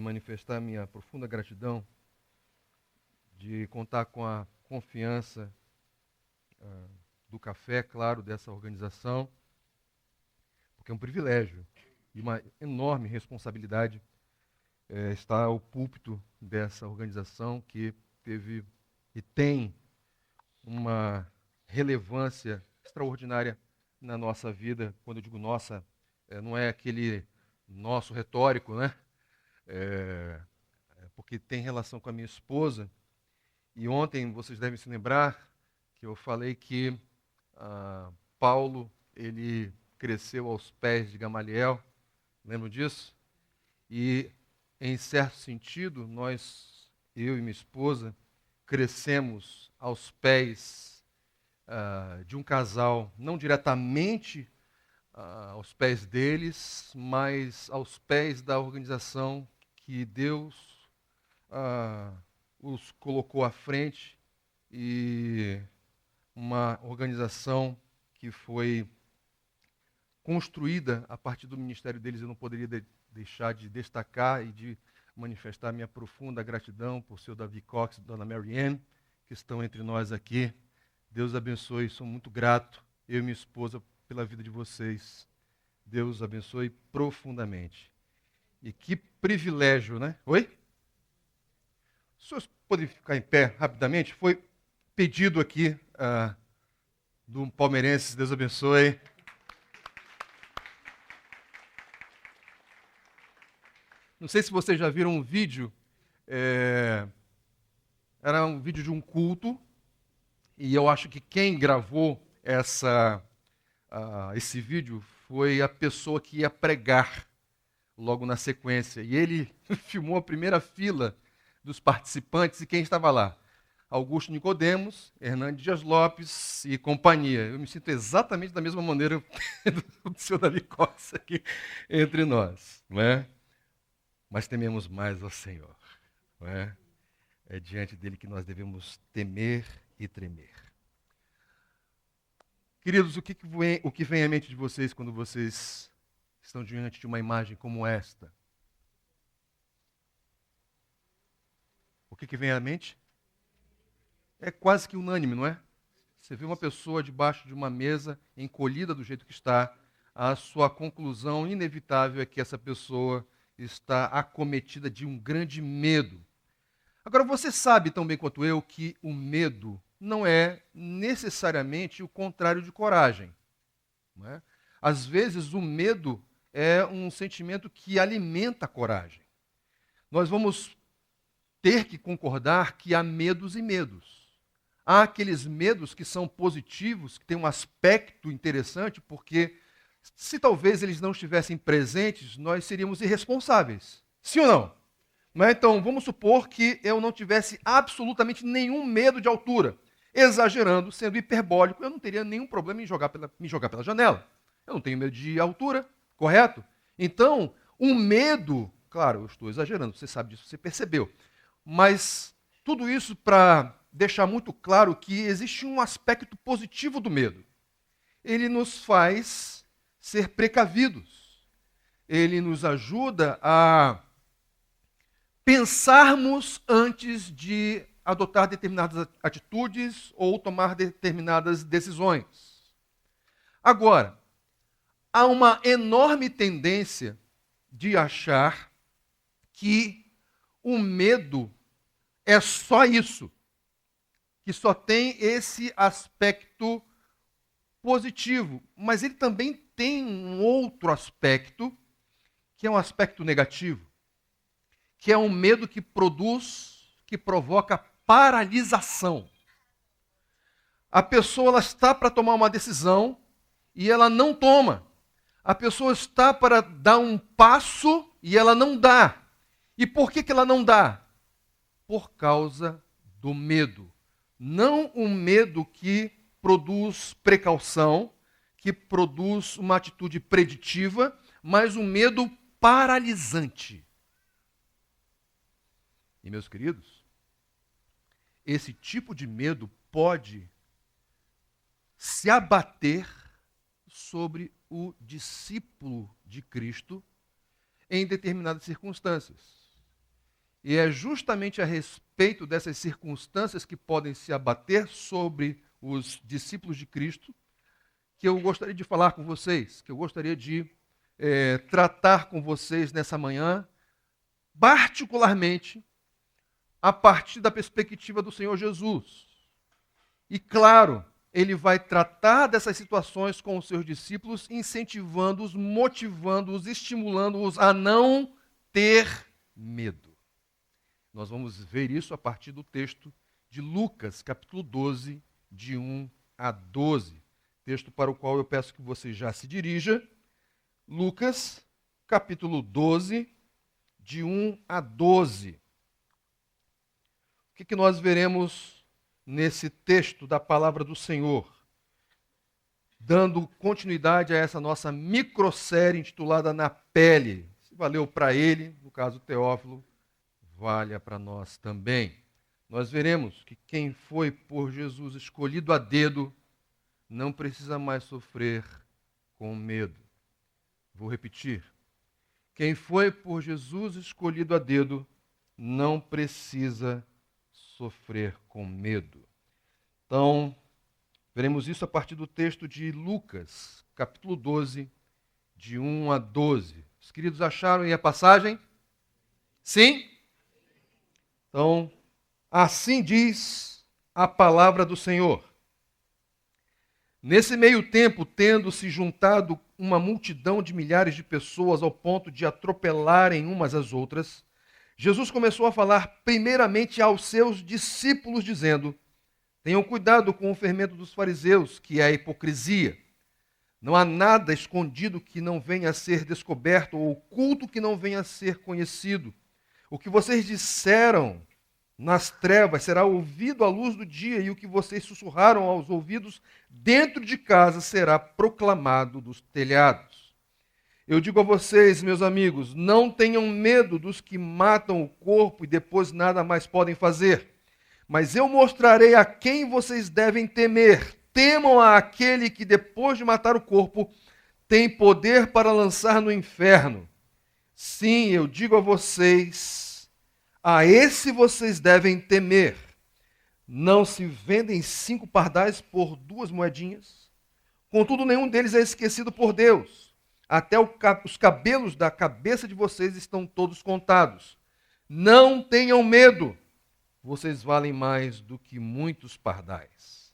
manifestar minha profunda gratidão, de contar com a confiança do café, claro, dessa organização, porque é um privilégio e uma enorme responsabilidade estar ao púlpito dessa organização que teve e tem uma relevância extraordinária na nossa vida. Quando eu digo nossa, não é aquele nosso retórico, né? Porque tem relação com a minha esposa. E ontem vocês devem se lembrar que eu falei que Paulo, ele cresceu aos pés de Gamaliel. Lembram disso? E, em certo sentido, eu e minha esposa, crescemos aos pés de um casal, não diretamente aos pés deles, mas aos pés da organização que Deus os colocou à frente, e uma organização que foi construída a partir do ministério deles. Eu não poderia deixar de destacar e de manifestar minha profunda gratidão por seu Davi Cox e Dona Mary Ann, que estão entre nós aqui. Deus abençoe, sou muito grato, eu e minha esposa, pela vida de vocês. Deus abençoe profundamente. E que privilégio, né? Oi? Os senhores podem ficar em pé rapidamente? Foi pedido aqui do palmeirense, Deus abençoe. Não sei se vocês já viram um vídeo, era um vídeo de um culto, e eu acho que quem gravou esse vídeo foi a pessoa que ia pregar logo na sequência. E ele filmou a primeira fila dos participantes, e quem estava lá? Augusto Nicodemos, Hernandes Dias Lopes e companhia. Eu me sinto exatamente da mesma maneira do seu Davi Cox aqui entre nós, não é? Mas tememos mais ao Senhor, não é? É diante dele que nós devemos temer e tremer. Queridos, o que vem à mente de vocês quando vocês estão diante de uma imagem como esta? O que vem à mente? É quase que unânime, não é? Você vê uma pessoa debaixo de uma mesa, encolhida do jeito que está, a sua conclusão inevitável é que essa pessoa está acometida de um grande medo. Agora, você sabe tão bem quanto eu que o medo não é necessariamente o contrário de coragem, não é? Às vezes, o medo é um sentimento que alimenta a coragem. Nós vamos ter que concordar que há medos e medos. Há aqueles medos que são positivos, que têm um aspecto interessante, porque se talvez eles não estivessem presentes, nós seríamos irresponsáveis. Sim ou não? Não é? Então, vamos supor que eu não tivesse absolutamente nenhum medo de altura. Exagerando, sendo hiperbólico, eu não teria nenhum problema em me jogar pela janela. Eu não tenho medo de altura, correto? Então, um medo, claro, eu estou exagerando, você sabe disso, você percebeu. Mas tudo isso para deixar muito claro que existe um aspecto positivo do medo. Ele nos faz ser precavidos. Ele nos ajuda a pensarmos antes de adotar determinadas atitudes ou tomar determinadas decisões. Agora, há uma enorme tendência de achar que o medo é só isso, que só tem esse aspecto positivo, mas ele também tem um outro aspecto, que é um aspecto negativo, que é um medo que provoca paralisação. A pessoa ela está para tomar uma decisão e ela não toma. A pessoa está para dar um passo e ela não dá. E por que ela não dá? Por causa do medo. Não um medo que produz precaução, que produz uma atitude preditiva, mas um medo paralisante. E, meus queridos, esse tipo de medo pode se abater sobre o discípulo de Cristo em determinadas circunstâncias. E é justamente a respeito dessas circunstâncias que podem se abater sobre os discípulos de Cristo que eu gostaria de falar com vocês, que eu gostaria de tratar com vocês nessa manhã, particularmente a partir da perspectiva do Senhor Jesus. E claro, ele vai tratar dessas situações com os seus discípulos, incentivando-os, motivando-os, estimulando-os a não ter medo. Nós vamos ver isso a partir do texto de Lucas, capítulo 12, de 1 a 12. Texto para o qual eu peço que você já se dirija. Lucas, capítulo 12, de 1 a 12. O que nós veremos nesse texto da palavra do Senhor? Dando continuidade a essa nossa microsérie intitulada Na Pele. Se valeu para ele, no caso Teófilo, valha para nós também. Nós veremos que quem foi por Jesus escolhido a dedo não precisa mais sofrer com medo. Vou repetir. Quem foi por Jesus escolhido a dedo não precisa sofrer com medo. Então, veremos isso a partir do texto de Lucas, capítulo 12, de 1 a 12. Os queridos acharam aí a passagem? Sim? Então, assim diz a palavra do Senhor. Nesse meio tempo, tendo se juntado uma multidão de milhares de pessoas ao ponto de atropelarem umas às outras, Jesus começou a falar primeiramente aos seus discípulos, dizendo: tenham cuidado com o fermento dos fariseus, que é a hipocrisia. Não há nada escondido que não venha a ser descoberto, ou oculto que não venha a ser conhecido. O que vocês disseram nas trevas será ouvido à luz do dia, e o que vocês sussurraram aos ouvidos dentro de casa será proclamado dos telhados. Eu digo a vocês, meus amigos, não tenham medo dos que matam o corpo e depois nada mais podem fazer. Mas eu mostrarei a quem vocês devem temer. Temam àquele que, depois de matar o corpo, tem poder para lançar no inferno. Sim, eu digo a vocês, a esse vocês devem temer. Não se vendem 5 pardais por 2 moedinhas? Contudo, nenhum deles é esquecido por Deus. Até os cabelos da cabeça de vocês estão todos contados. Não tenham medo. Vocês valem mais do que muitos pardais.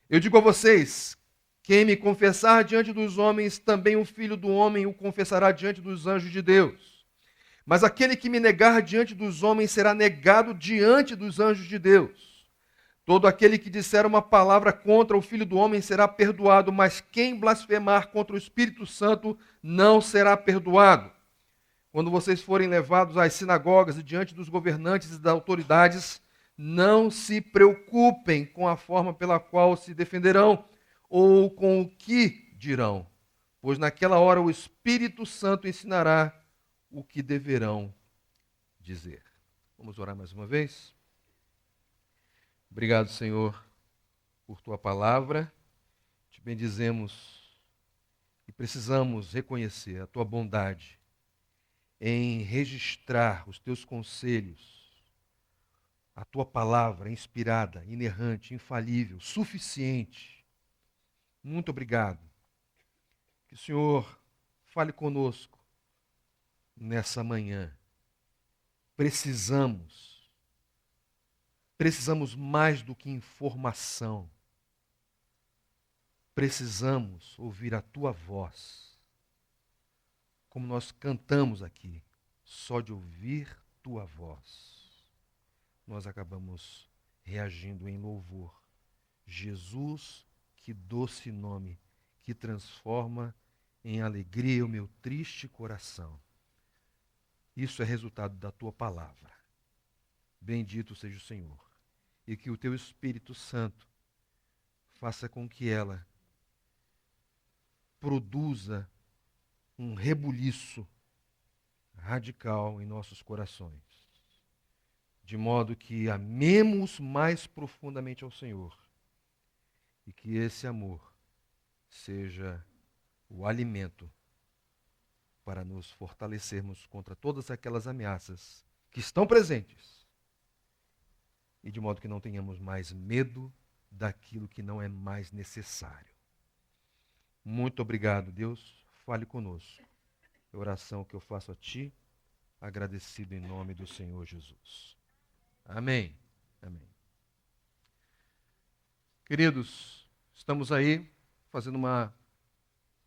Eu digo a vocês, quem me confessar diante dos homens, também o Filho do Homem o confessará diante dos anjos de Deus. Mas aquele que me negar diante dos homens será negado diante dos anjos de Deus. Todo aquele que disser uma palavra contra o Filho do Homem será perdoado, mas quem blasfemar contra o Espírito Santo não será perdoado. Quando vocês forem levados às sinagogas e diante dos governantes e das autoridades, não se preocupem com a forma pela qual se defenderão ou com o que dirão, pois naquela hora o Espírito Santo ensinará o que deverão dizer. Vamos orar mais uma vez? Obrigado, Senhor, por tua palavra. Te bendizemos e precisamos reconhecer a tua bondade em registrar os teus conselhos, a tua palavra inspirada, inerrante, infalível, suficiente. Muito obrigado. Que o Senhor fale conosco nessa manhã. Precisamos mais do que informação. Precisamos ouvir a tua voz. Como nós cantamos aqui, só de ouvir tua voz, nós acabamos reagindo em louvor. Jesus, que doce nome, que transforma em alegria o meu triste coração. Isso é resultado da tua palavra. Bendito seja o Senhor. E que o teu Espírito Santo faça com que ela produza um rebuliço radical em nossos corações, de modo que amemos mais profundamente ao Senhor e que esse amor seja o alimento para nos fortalecermos contra todas aquelas ameaças que estão presentes, e de modo que não tenhamos mais medo daquilo que não é mais necessário. Muito obrigado, Deus. Fale conosco. É a oração que eu faço a Ti, agradecido em nome do Senhor Jesus. Amém. Amém. Queridos, estamos aí fazendo uma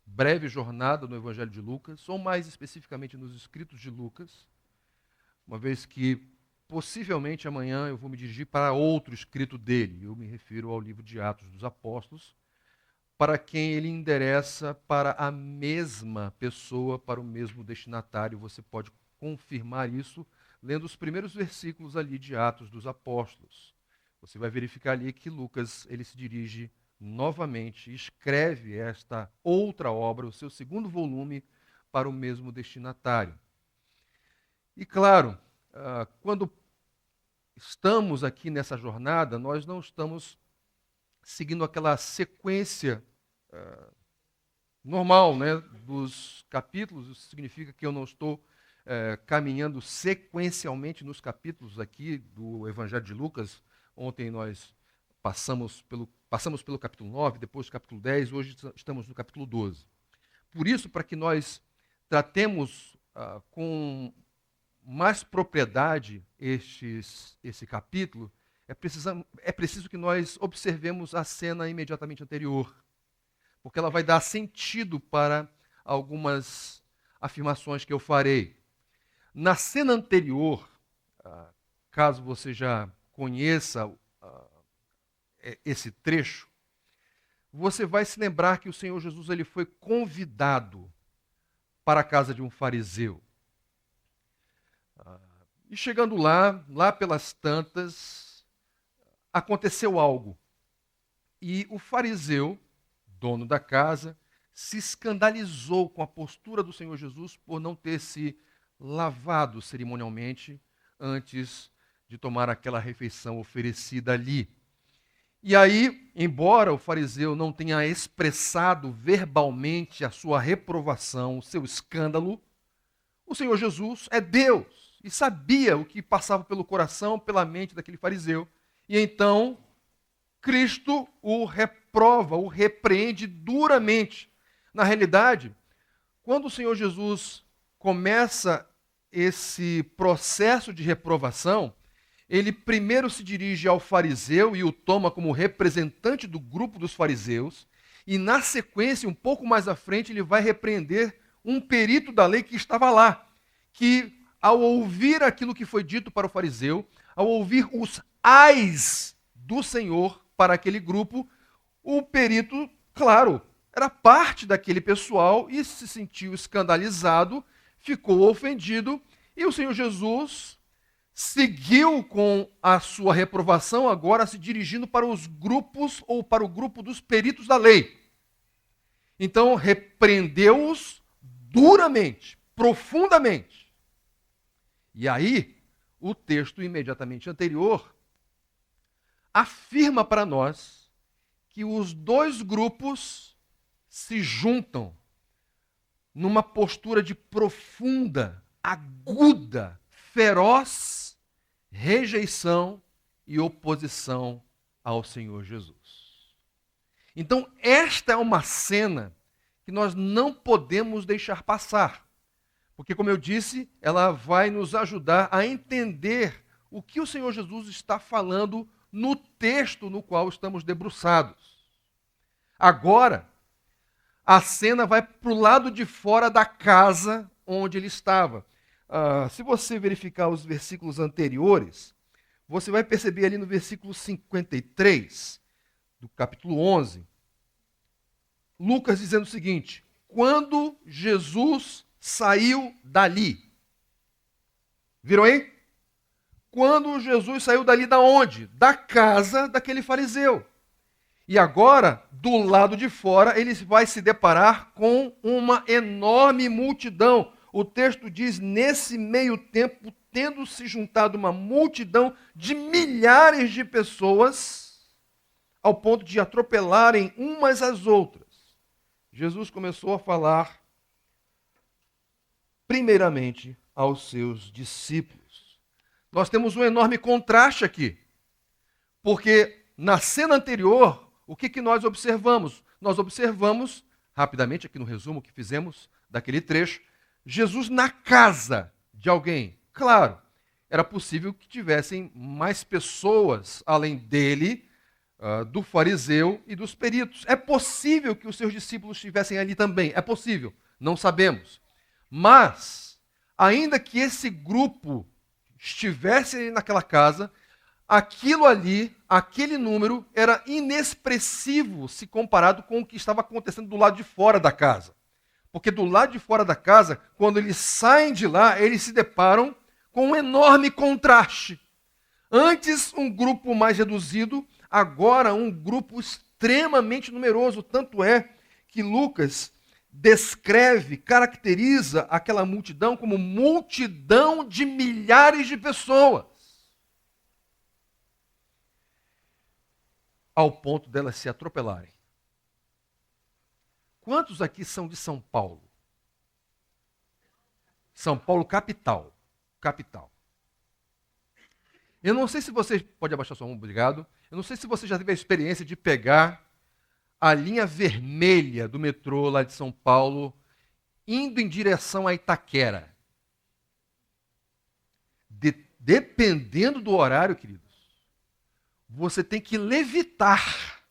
breve jornada no Evangelho de Lucas, ou mais especificamente nos escritos de Lucas, uma vez que possivelmente amanhã eu vou me dirigir para outro escrito dele. Eu me refiro ao livro de Atos dos Apóstolos, para quem ele endereça para a mesma pessoa, para o mesmo destinatário. Você pode confirmar isso lendo os primeiros versículos ali de Atos dos Apóstolos. Você vai verificar ali que Lucas ele se dirige novamente, escreve esta outra obra, o seu segundo volume, para o mesmo destinatário. E claro, quando estamos aqui nessa jornada, nós não estamos seguindo aquela sequência normal, né, dos capítulos. Isso significa que eu não estou caminhando sequencialmente nos capítulos aqui do Evangelho de Lucas. Ontem nós passamos pelo capítulo 9, depois do capítulo 10, hoje estamos no capítulo 12. Por isso, para que nós tratemos com mais propriedade esse capítulo, é preciso que nós observemos a cena imediatamente anterior, porque ela vai dar sentido para algumas afirmações que eu farei. Na cena anterior, caso você já conheça esse trecho, você vai se lembrar que o Senhor Jesus ele foi convidado para a casa de um fariseu. E chegando lá pelas tantas, aconteceu algo. E o fariseu, dono da casa, se escandalizou com a postura do Senhor Jesus por não ter se lavado cerimonialmente antes de tomar aquela refeição oferecida ali. E aí, embora o fariseu não tenha expressado verbalmente a sua reprovação, o seu escândalo, o Senhor Jesus é Deus e sabia o que passava pelo coração, pela mente daquele fariseu. E então, Cristo o reprova, o repreende duramente. Na realidade, quando o Senhor Jesus começa esse processo de reprovação, ele primeiro se dirige ao fariseu e o toma como representante do grupo dos fariseus, e na sequência, um pouco mais à frente, ele vai repreender um perito da lei que estava lá, que ao ouvir aquilo que foi dito para o fariseu, ao ouvir os ais do Senhor para aquele grupo, o perito, claro, era parte daquele pessoal e se sentiu escandalizado, ficou ofendido, e o Senhor Jesus seguiu com a sua reprovação, agora se dirigindo para os grupos ou para o grupo dos peritos da lei. Então, repreendeu-os duramente, profundamente. E aí, o texto imediatamente anterior afirma para nós que os dois grupos se juntam numa postura de profunda, aguda, feroz rejeição e oposição ao Senhor Jesus. Então, esta é uma cena que nós não podemos deixar passar, porque, como eu disse, ela vai nos ajudar a entender o que o Senhor Jesus está falando no texto no qual estamos debruçados. Agora, a cena vai para o lado de fora da casa onde ele estava. Se você verificar os versículos anteriores, você vai perceber ali no versículo 53, do capítulo 11, Lucas dizendo o seguinte: quando Jesus saiu dali. Viram aí? Quando Jesus saiu dali da onde? Da casa daquele fariseu. E agora, do lado de fora, ele vai se deparar com uma enorme multidão. O texto diz, nesse meio tempo, tendo se juntado uma multidão de milhares de pessoas, ao ponto de atropelarem umas às outras, Jesus começou a falar, primeiramente, aos seus discípulos. Nós temos um enorme contraste aqui. Porque na cena anterior, o que nós observamos? Nós observamos, rapidamente, aqui no resumo que fizemos daquele trecho, Jesus na casa de alguém. Claro, era possível que tivessem mais pessoas além dele, do fariseu e dos peritos. É possível que os seus discípulos estivessem ali também. É possível, não sabemos. Mas, ainda que esse grupo estivesse naquela casa, aquilo ali, aquele número, era inexpressivo se comparado com o que estava acontecendo do lado de fora da casa. Porque do lado de fora da casa, quando eles saem de lá, eles se deparam com um enorme contraste. Antes, um grupo mais reduzido, agora um grupo extremamente numeroso. Tanto é que Lucas descreve, caracteriza aquela multidão como multidão de milhares de pessoas. Ao ponto delas se atropelarem. Quantos aqui são de São Paulo? São Paulo, capital. Capital. Eu não sei se você... Pode abaixar sua mão, obrigado. Eu não sei se você já teve a experiência de pegar a linha vermelha do metrô lá de São Paulo, indo em direção a Itaquera. Dependendo do horário, queridos, você tem que levitar.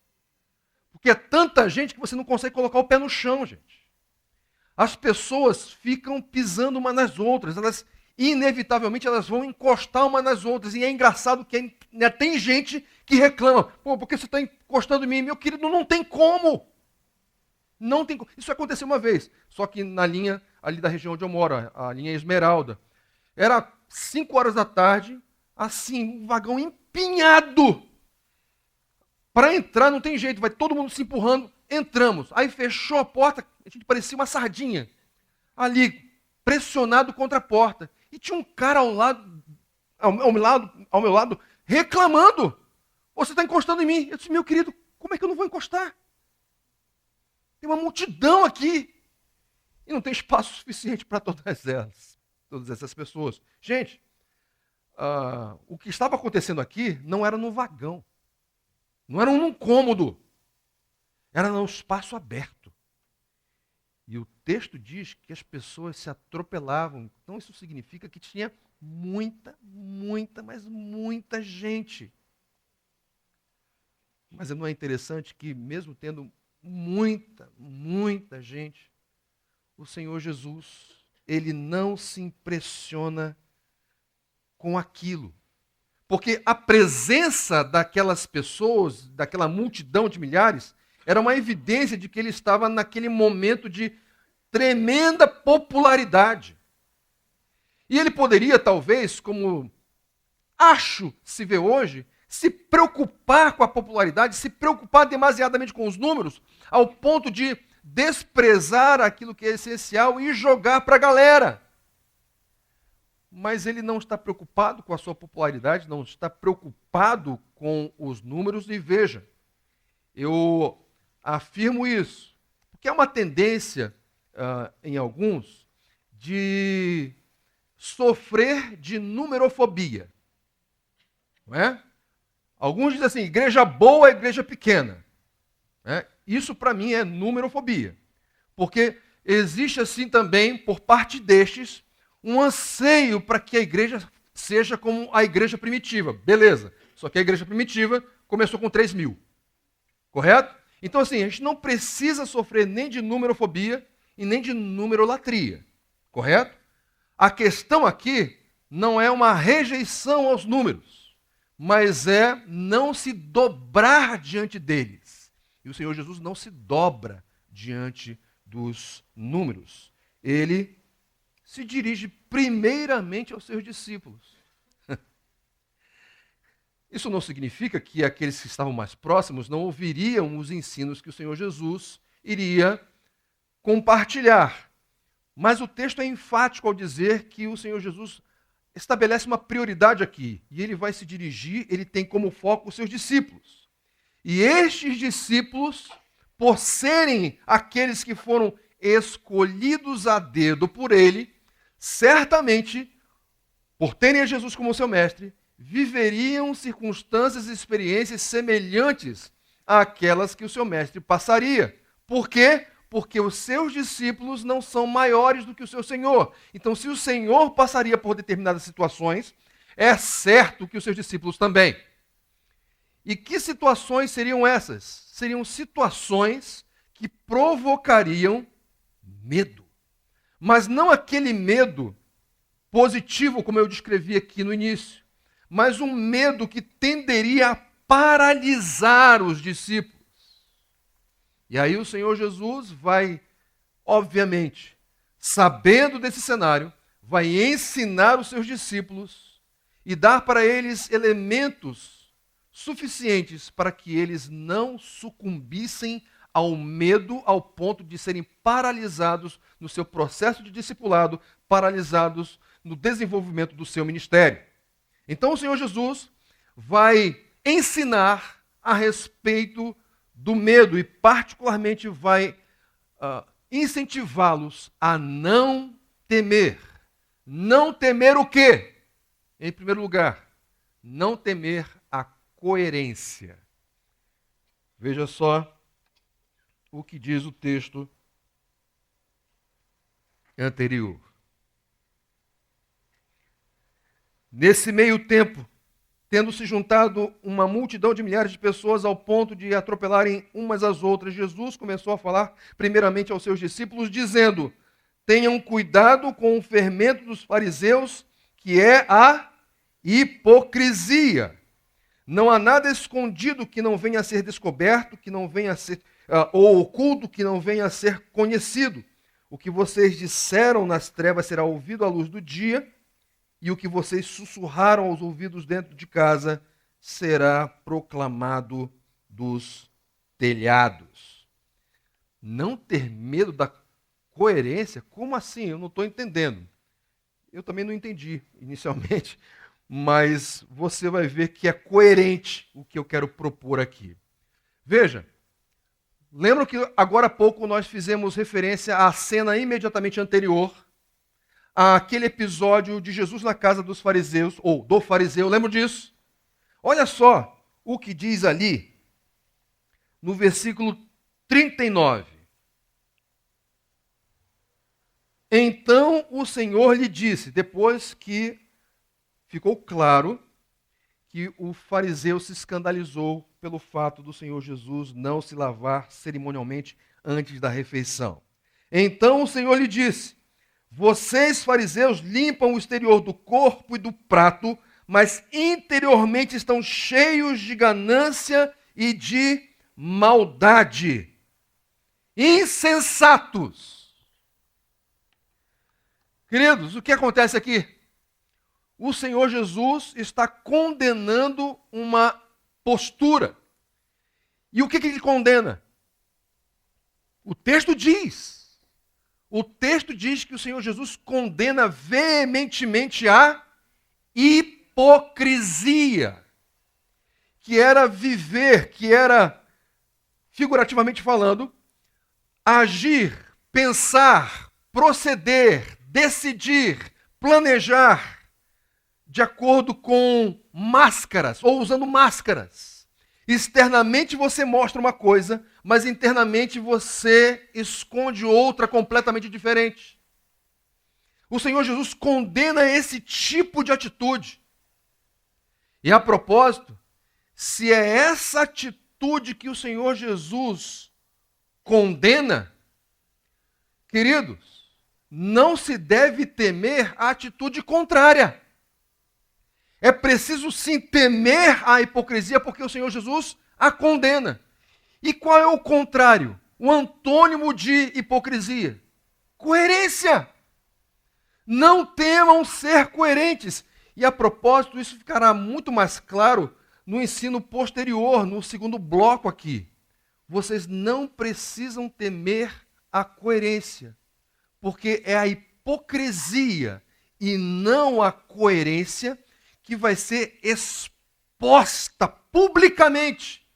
Porque é tanta gente que você não consegue colocar o pé no chão, gente. As pessoas ficam pisando umas nas outras, elas inevitavelmente elas vão encostar umas nas outras. E é engraçado que tem gente que reclama. Pô, por que você está encostando em mim? Meu querido, não tem como. Não tem como. Isso aconteceu uma vez, só que na linha ali da região onde eu moro, a linha Esmeralda. Era 5 horas da tarde, assim, um vagão empinhado. Para entrar não tem jeito, vai todo mundo se empurrando. Entramos. Aí fechou a porta, a gente parecia uma sardinha. Ali, pressionado contra a porta. E tinha um cara ao meu lado, reclamando. Você está encostando em mim. Eu disse, meu querido, como é que eu não vou encostar? Tem uma multidão aqui. E não tem espaço suficiente para todas essas pessoas. Gente, o que estava acontecendo aqui não era no vagão. Não era num cômodo. Era no espaço aberto. E o texto diz que as pessoas se atropelavam. Então isso significa que tinha mas muita gente. Mas não é interessante que mesmo tendo muita gente, o Senhor Jesus, ele não se impressiona com aquilo. Porque a presença daquelas pessoas, daquela multidão de milhares, era uma evidência de que ele estava naquele momento de tremenda popularidade. E ele poderia, talvez, como acho se vê hoje, se preocupar com a popularidade, se preocupar demasiadamente com os números, ao ponto de desprezar aquilo que é essencial e jogar para a galera. Mas ele não está preocupado com a sua popularidade, não está preocupado com os números. E veja, eu afirmo isso, porque é uma tendência em alguns de sofrer de numerofobia. Não é? Alguns dizem assim, igreja boa é igreja pequena. Isso para mim é numerofobia. Porque existe assim também, por parte destes, um anseio para que a igreja seja como a igreja primitiva. Beleza, só que a igreja primitiva começou com 3.000. Correto? Então assim, a gente não precisa sofrer nem de numerofobia e nem de numerolatria. Correto? A questão aqui não é uma rejeição aos números, mas é não se dobrar diante deles. E o Senhor Jesus não se dobra diante dos números. Ele se dirige primeiramente aos seus discípulos. Isso não significa que aqueles que estavam mais próximos não ouviriam os ensinos que o Senhor Jesus iria compartilhar. Mas o texto é enfático ao dizer que o Senhor Jesus estabelece uma prioridade aqui. E ele vai se dirigir, ele tem como foco os seus discípulos. E estes discípulos, por serem aqueles que foram escolhidos a dedo por ele, certamente por terem a Jesus como seu mestre, viveriam circunstâncias e experiências semelhantes àquelas que o seu mestre passaria. Por quê? Porque os seus discípulos não são maiores do que o seu Senhor. Então, se o Senhor passaria por determinadas situações, é certo que os seus discípulos também. E que situações seriam essas? Seriam situações que provocariam medo. Mas não aquele medo positivo, como eu descrevi aqui no início, mas um medo que tenderia a paralisar os discípulos. E aí o Senhor Jesus vai, obviamente, sabendo desse cenário, vai ensinar os seus discípulos e dar para eles elementos suficientes para que eles não sucumbissem ao medo ao ponto de serem paralisados no seu processo de discipulado, paralisados no desenvolvimento do seu ministério. Então o Senhor Jesus vai ensinar a respeito do medo e particularmente vai incentivá-los a não temer. Não temer o quê? Em primeiro lugar, não temer a coerência. Veja só o que diz o texto anterior. Nesse meio tempo, tendo se juntado uma multidão de milhares de pessoas ao ponto de atropelarem umas às outras, Jesus começou a falar primeiramente aos seus discípulos, dizendo: tenham cuidado com o fermento dos fariseus, que é a hipocrisia. Não há nada escondido que não venha a ser descoberto, que não venha a ser ou oculto que não venha a ser conhecido. O que vocês disseram nas trevas será ouvido à luz do dia, e o que vocês sussurraram aos ouvidos dentro de casa será proclamado dos telhados. Não ter medo da coerência? Como assim? Eu não estou entendendo. Eu também não entendi inicialmente, mas você vai ver que é coerente o que eu quero propor aqui. Veja, lembram que agora há pouco nós fizemos referência à cena imediatamente anterior àquele episódio de Jesus na casa dos fariseus, ou do fariseu, lembram disso? Olha só o que diz ali no versículo 39. Então o Senhor lhe disse, depois que ficou claro que o fariseu se escandalizou pelo fato do Senhor Jesus não se lavar cerimonialmente antes da refeição. Então o Senhor lhe disse: vocês, fariseus, limpam o exterior do corpo e do prato, mas interiormente estão cheios de ganância e de maldade. Insensatos. Queridos, o que acontece aqui? O Senhor Jesus está condenando uma postura. E o que ele condena? O texto diz que o Senhor Jesus condena veementemente a hipocrisia, que era viver, que era, figurativamente falando, agir, pensar, proceder, decidir, planejar de acordo com máscaras, ou usando máscaras. Externamente você mostra uma coisa, mas internamente você esconde outra completamente diferente. O Senhor Jesus condena esse tipo de atitude. E a propósito, se é essa atitude que o Senhor Jesus condena, queridos, não se deve temer a atitude contrária. É preciso sim temer a hipocrisia, porque o Senhor Jesus a condena. E qual é o contrário? O antônimo de hipocrisia? Coerência. Não temam ser coerentes. E a propósito, isso ficará muito mais claro no ensino posterior, no segundo bloco aqui. Vocês não precisam temer a coerência, porque é a hipocrisia e não a coerência que vai ser exposta publicamente.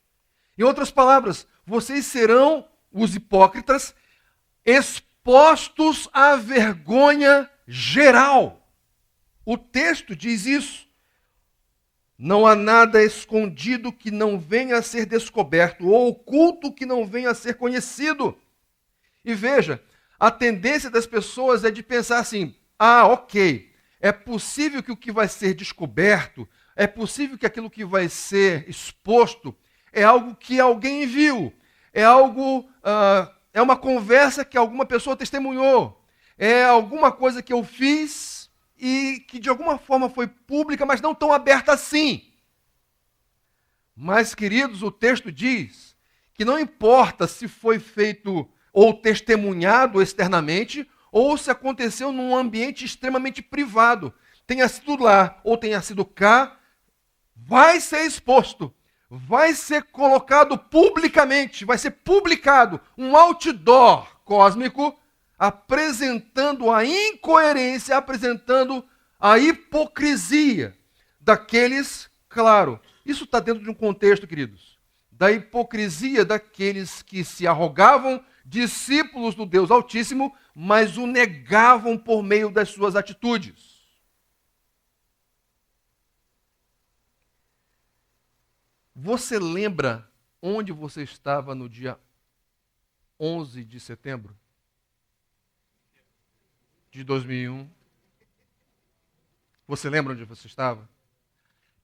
Em outras palavras, vocês serão, os hipócritas, expostos à vergonha geral. O texto diz isso. Não há nada escondido que não venha a ser descoberto, ou oculto que não venha a ser conhecido. E veja, a tendência das pessoas é de pensar assim: ah, ok, é possível que o que vai ser descoberto, é possível que aquilo que vai ser exposto é algo que alguém viu, é algo, é uma conversa que alguma pessoa testemunhou, é alguma coisa que eu fiz e que de alguma forma foi pública, mas não tão aberta assim. Mas, queridos, o texto diz que não importa se foi feito ou testemunhado externamente, ou se aconteceu num ambiente extremamente privado, tenha sido lá ou tenha sido cá, vai ser exposto, vai ser colocado publicamente, vai ser publicado um outdoor cósmico apresentando a incoerência, apresentando a hipocrisia daqueles, claro, isso está dentro de um contexto, queridos, da hipocrisia daqueles que se arrogavam discípulos do Deus Altíssimo, mas o negavam por meio das suas atitudes. Você lembra onde você estava no dia 11 de setembro de 2001? Você lembra onde você estava?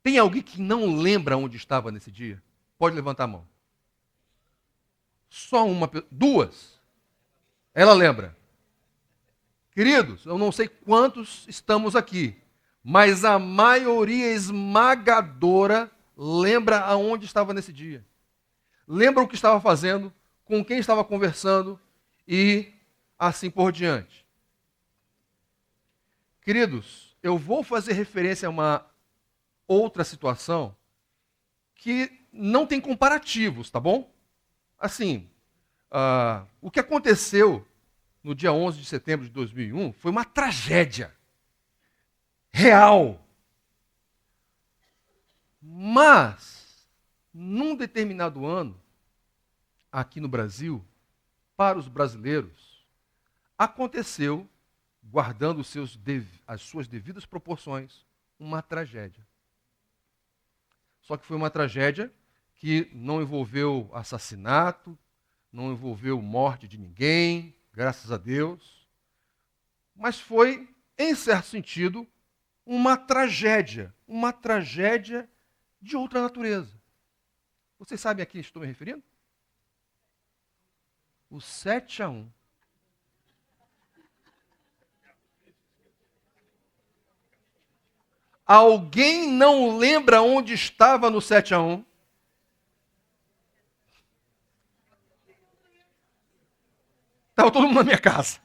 Tem alguém que não lembra onde estava nesse dia? Pode levantar a mão. Só uma, duas. Ela lembra. Queridos, eu não sei quantos estamos aqui, mas a maioria esmagadora lembra aonde estava nesse dia. Lembra o que estava fazendo, com quem estava conversando e assim por diante. Queridos, eu vou fazer referência a uma outra situação que não tem comparativos, tá bom? Assim, o que aconteceu no dia 11 de setembro de 2001 foi uma tragédia real. Mas, num determinado ano, aqui no Brasil, para os brasileiros, aconteceu, guardando as suas devidas proporções, uma tragédia. Só que foi uma tragédia que não envolveu assassinato, não envolveu morte de ninguém, graças a Deus, mas foi, em certo sentido, uma tragédia de outra natureza. Vocês sabem a quem estou me referindo? O 7-1. Alguém não lembra onde estava no 7-1? Estava todo mundo na minha casa.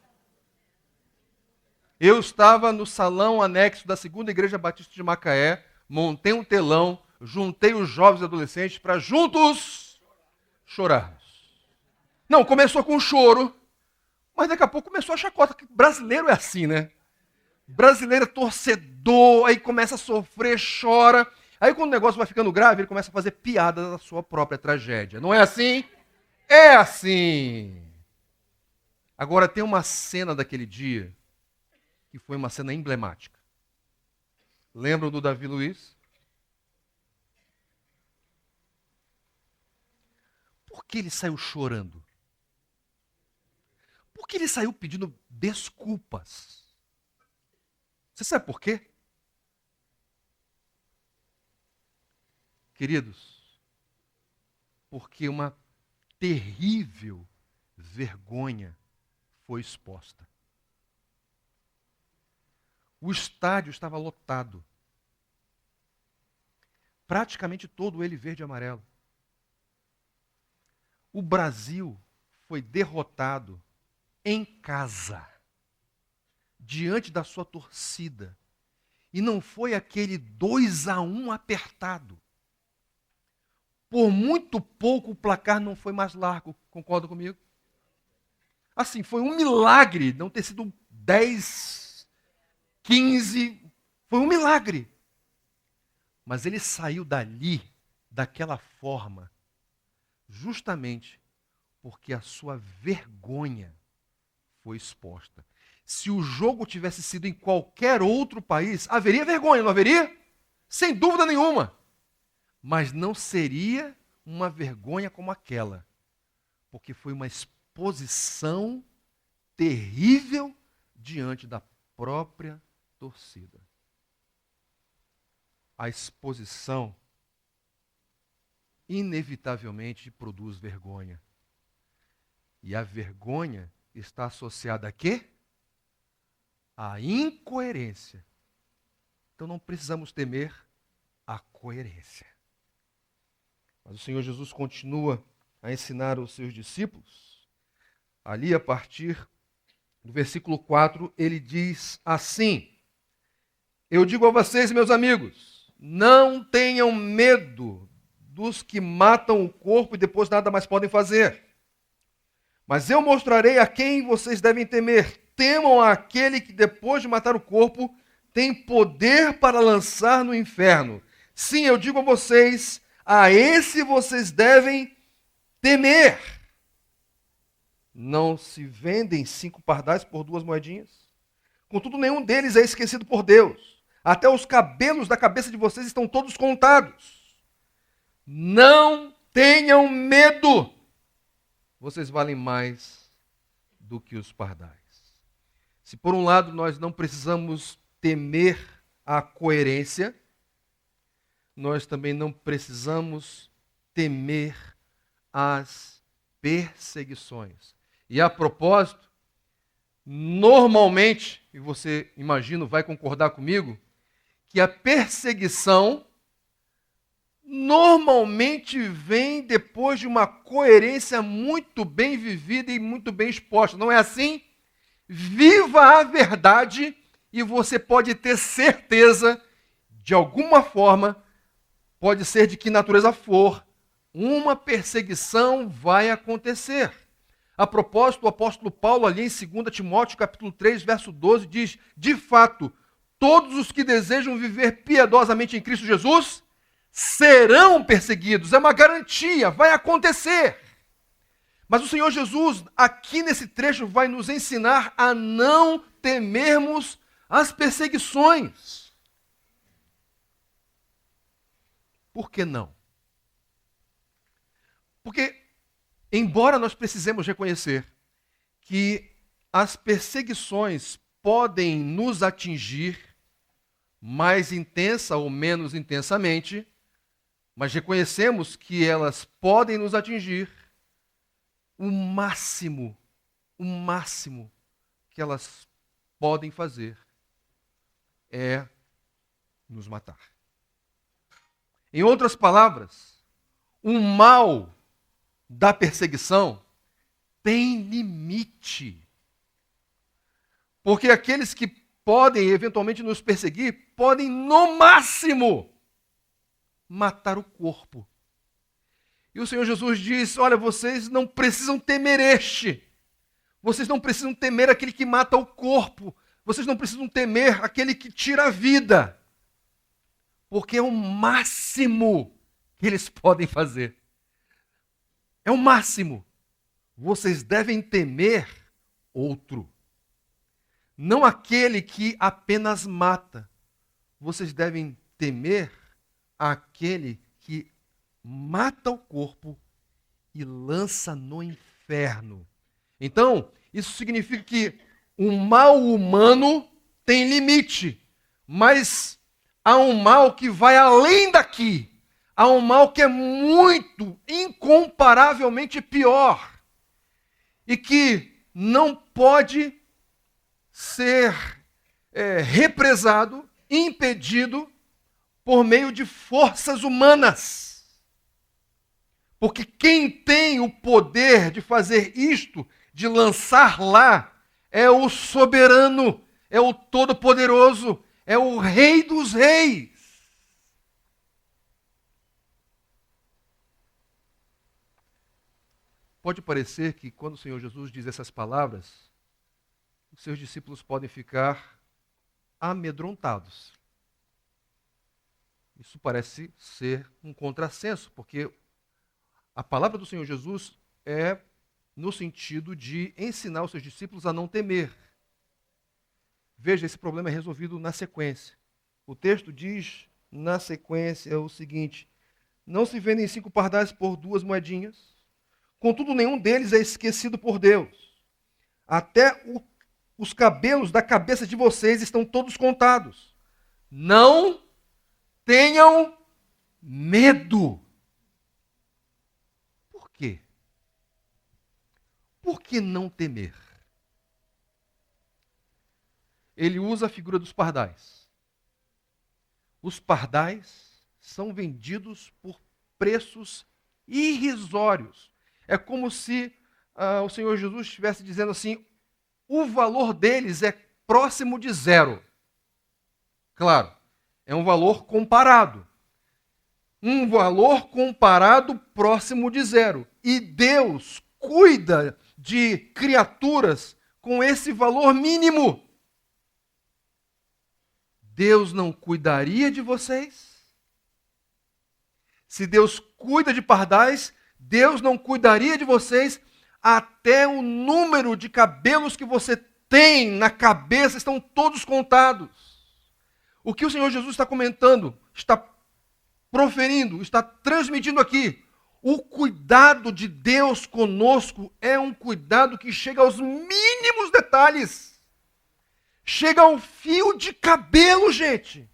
Eu estava no salão anexo da Segunda Igreja Batista de Macaé, montei um telão, juntei os jovens e adolescentes para juntos chorarmos. Não, começou com choro, mas daqui a pouco começou a chacota. Brasileiro é assim, né? Brasileiro é torcedor, aí começa a sofrer, chora. Aí quando o negócio vai ficando grave, ele começa a fazer piada da sua própria tragédia. Não é assim? É assim. Agora tem uma cena daquele dia que foi uma cena emblemática. Lembram do Davi Luiz? Por que ele saiu chorando? Por que ele saiu pedindo desculpas? Você sabe por quê? Queridos, porque uma terrível vergonha foi exposta. O estádio estava lotado. Praticamente todo ele verde e amarelo. O Brasil foi derrotado em casa, diante da sua torcida. E não foi aquele 2-1 apertado. Por muito pouco o placar não foi mais largo, concorda comigo? Assim, foi um milagre não ter sido 10, 15, foi um milagre. Mas ele saiu dali, daquela forma, justamente porque a sua vergonha foi exposta. Se o jogo tivesse sido em qualquer outro país, haveria vergonha, não haveria? Sem dúvida nenhuma. Mas não seria uma vergonha como aquela, porque foi uma exposição terrível diante da própria torcida. A exposição inevitavelmente produz vergonha. E a vergonha está associada a quê? A incoerência. Então não precisamos temer a coerência. Mas o Senhor Jesus continua a ensinar os seus discípulos. Ali, a partir do versículo 4, ele diz assim: eu digo a vocês, meus amigos, não tenham medo dos que matam o corpo e depois nada mais podem fazer. Mas eu mostrarei a quem vocês devem temer. Temam aquele que, depois de matar o corpo, tem poder para lançar no inferno. Sim, eu digo a vocês, a esse vocês devem temer. Não se vendem 5 pardais por 2 moedinhas? Contudo, nenhum deles é esquecido por Deus. Até os cabelos da cabeça de vocês estão todos contados. Não tenham medo. Vocês valem mais do que os pardais. Se por um lado nós não precisamos temer a coerência, nós também não precisamos temer as perseguições. E a propósito, normalmente, e você, imagino, vai concordar comigo, que a perseguição normalmente vem depois de uma coerência muito bem vivida e muito bem exposta. Não é assim? Viva a verdade e você pode ter certeza, de alguma forma, pode ser de que natureza for, uma perseguição vai acontecer. A propósito, o apóstolo Paulo, ali em 2 Timóteo, capítulo 3, verso 12, diz: de fato, todos os que desejam viver piedosamente em Cristo Jesus serão perseguidos. É uma garantia, vai acontecer. Mas o Senhor Jesus, aqui nesse trecho, vai nos ensinar a não temermos as perseguições. Por que não? Porque, embora nós precisemos reconhecer que as perseguições podem nos atingir mais intensa ou menos intensamente, mas reconhecemos que elas podem nos atingir, o máximo que elas podem fazer é nos matar. Em outras palavras, o mal da perseguição tem limite. Porque aqueles que podem eventualmente nos perseguir, podem no máximo matar o corpo. E o Senhor Jesus diz: olha, vocês não precisam temer este. Vocês não precisam temer aquele que mata o corpo. Vocês não precisam temer aquele que tira a vida. Porque é o máximo que eles podem fazer. É o máximo. Vocês devem temer outro. Não aquele que apenas mata. Vocês devem temer aquele que mata o corpo e lança no inferno. Então, isso significa que o mal humano tem limite, mas há um mal que vai além daqui. Há um mal que é muito, incomparavelmente pior e que não pode ser represado, impedido por meio de forças humanas. Porque quem tem o poder de fazer isto, de lançar lá, é o soberano, é o todo-poderoso, é o Rei dos Reis. Pode parecer que quando o Senhor Jesus diz essas palavras, os seus discípulos podem ficar amedrontados. Isso parece ser um contrassenso, porque a palavra do Senhor Jesus é no sentido de ensinar os seus discípulos a não temer. Veja, esse problema é resolvido na sequência. O texto diz, na sequência, o seguinte: não se vendem 5 pardais por 2 moedinhas, contudo nenhum deles é esquecido por Deus. Até os cabelos da cabeça de vocês estão todos contados. Não tenham medo. Por quê? Por que não temer? Ele usa a figura dos pardais. Os pardais são vendidos por preços irrisórios. É como se o Senhor Jesus estivesse dizendo assim: o valor deles é próximo de zero. Claro, é um valor comparado. Um valor comparado próximo de zero. E Deus cuida de criaturas com esse valor mínimo. Deus não cuidaria de vocês? Se Deus cuida de pardais, Deus não cuidaria de vocês? Até o número de cabelos que você tem na cabeça estão todos contados. O que o Senhor Jesus está comentando, está proferindo, está transmitindo aqui. O cuidado de Deus conosco é um cuidado que chega aos mínimos detalhes. Chega ao fio de cabelo, gente.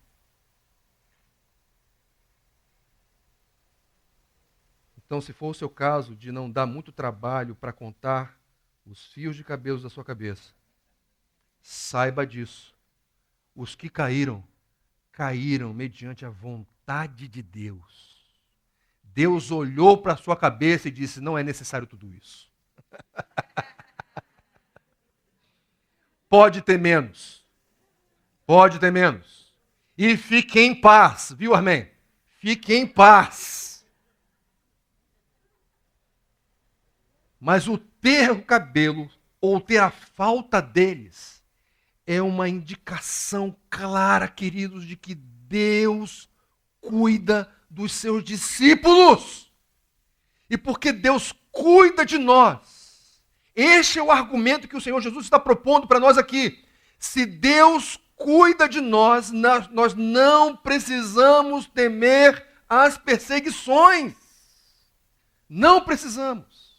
Então, se for o seu caso de não dar muito trabalho para contar os fios de cabelos da sua cabeça, saiba disso. Os que caíram, caíram mediante a vontade de Deus. Deus olhou para a sua cabeça e disse: não é necessário tudo isso. Pode ter menos. Pode ter menos. E fique em paz, viu, Amém? Fique em paz. Mas o ter o cabelo, ou ter a falta deles, é uma indicação clara, queridos, de que Deus cuida dos seus discípulos. E porque Deus cuida de nós, este é o argumento que o Senhor Jesus está propondo para nós aqui. Se Deus cuida de nós, nós não precisamos temer as perseguições. Não precisamos.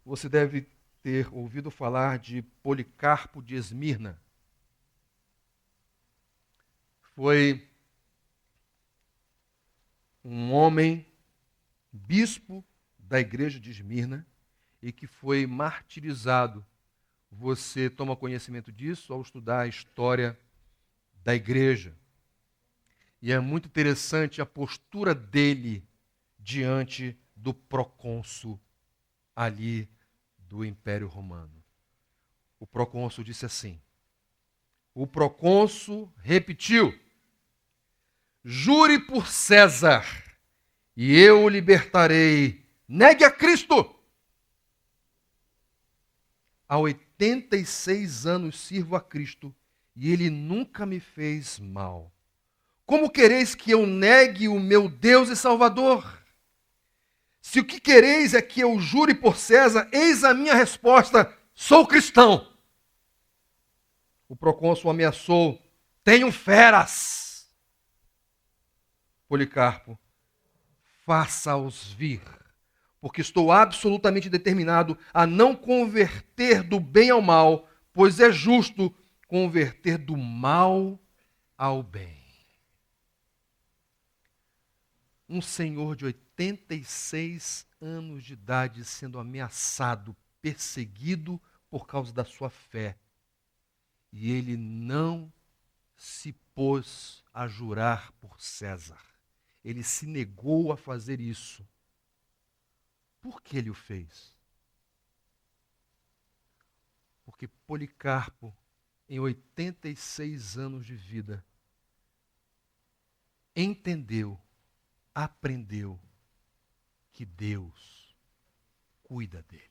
Você deve ter ouvido falar de Policarpo de Esmirna. Foi um homem, bispo da igreja de Esmirna, e que foi martirizado. Você toma conhecimento disso ao estudar a história da igreja. E é muito interessante a postura dele diante do procônsul ali do Império Romano. O procônsul disse assim. O procônsul repetiu: jure por César, e eu o libertarei. Negue a Cristo. Há 86 anos sirvo a Cristo, e ele nunca me fez mal. Como quereis que eu negue o meu Deus e Salvador? Se o que quereis é que eu jure por César, eis a minha resposta: sou cristão. O procônsul ameaçou: tenho feras. Policarpo: faça-os vir, porque estou absolutamente determinado a não converter do bem ao mal, pois é justo converter do mal ao bem. Um senhor de 86 anos de idade sendo ameaçado, perseguido por causa da sua fé. E ele não se pôs a jurar por César. Ele se negou a fazer isso. Por que ele o fez? Porque Policarpo, em 86 anos de vida, entendeu, aprendeu que Deus cuida dele.